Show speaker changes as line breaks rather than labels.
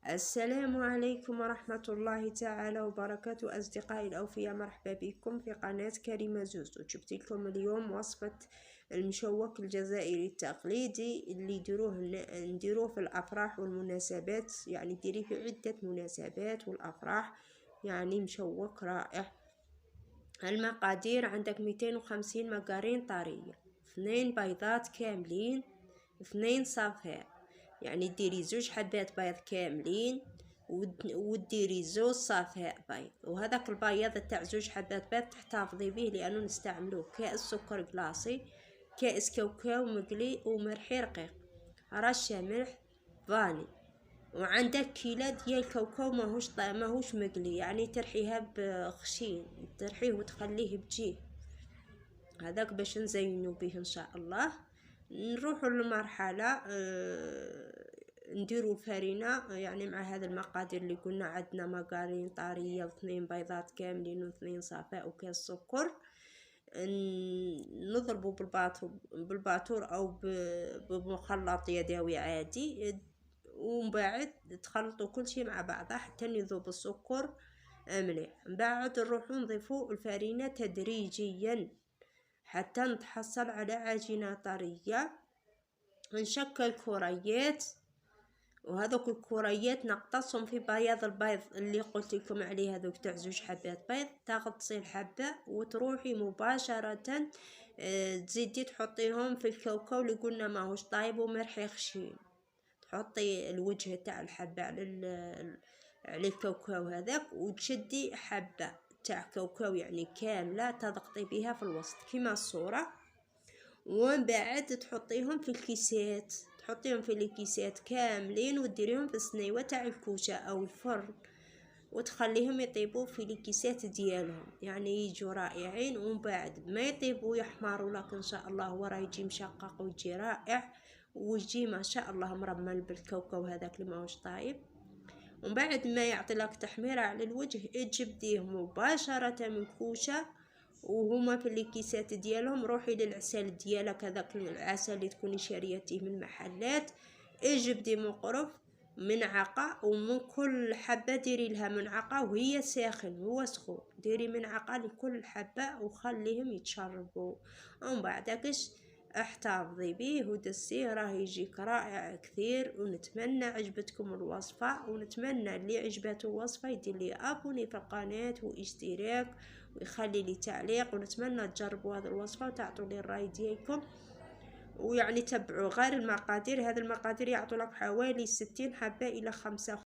السلام عليكم ورحمة الله تعالى وبركاته. أصدقائي الأوفياء، مرحبا بكم في قناة كريمة زوزو. جبت لكم اليوم وصفة المشوك الجزائري التقليدي اللي نديروه في الأفراح والمناسبات، يعني ديريه في عدة مناسبات والأفراح، يعني مشوك رائع. المقادير: عندك 250 مقارين طرية، 2 بيضات كاملين، 2 صفار، يعني ديري 2 حبات بيض كاملين وديري 2 صفار بيض. وهذاك البياض تاع 2 حبات بيض تحتفظي به لانه نستعملوه كاس سكر كلاصي، كاس كاوكاو مقلي ومرحي رقيق، رشه ملح، فاني. وعندك كيلو ديال الكاوكاو ماهوش مقلي، يعني ترحيها بخشين، ترحيه وتخليه بجيه هذاك باش نزينو به ان شاء الله. نروحوا للمرحله نديروا الفرينه، يعني مع هذا المقادير اللي قلنا. عندنا مقارين طاريه و2 بيضات كاملين و2 صفاء وكاس سكر. نضربوا بالباطور او بمخلط يدوي عادي، ومن بعد تخلطوا كل شيء مع بعضه حتى يذوب السكر مليح. من بعد نروحوا نضيفوا الفرينه تدريجيا حتى نتحصل على عجينه طريه. نشكل كريات، وهذوك الكريات نقتصهم في بياض البيض اللي قلت لكم عليه، هذوك تاع 2 حبات بيض. تغطسي الحبه وتروحي مباشره تزيدي تحطيهم في الكاوكاو اللي قلنا ماهوش طايب ومرحي خشين. تحطي الوجه تاع الحبه على الكاوكاو هذاك، وتشدي حبه تاع كاوكاو يعني كامله تضغطي بها في الوسط كما الصوره. ومن بعد تحطيهم في الكيسات، تحطيهم في الكيسات كاملين وديريهم في الصنيوه تاع الكوشه او الفرن، وتخليهم يطيبوا في الكيسات ديالهم، يعني يجوا رائعين. ومن بعد ما يطيبوا يحمروا لك ان شاء الله، وراه يجي مشقق ويجي رائع، ويجي ما شاء الله مرمل بالكاوكاو هذاك اللي ماهوش طايب. ومن بعد ما يعطي لك تحميره على الوجه، تجبديه مباشره من كوشه وهما في الكيسات ديالهم. روحي للعسل ديالك، هذاك العسل اللي تكوني شاريتيه من المحلات، اجبدي مقرف منعقه، ومن كل حبه ديري لها منعقه وهي ساخن هو سخون، ديري منعقه لكل حبه وخليهم يتشربوا. ومن بعدكش احتفظي به ودسيه، راه يجيك رائع كثير. ونتمنى عجبتكم الوصفه، ونتمنى اللي عجبته الوصفه يدير لي ابوني في القناه واشتراك ويخلي لي تعليق. ونتمنى تجربوا هذه الوصفه وتعطوا لي الراي ديالكم، ويعني تبعوا غير المقادير. هذه المقادير يعطوا لك حوالي 60 حبه الى 5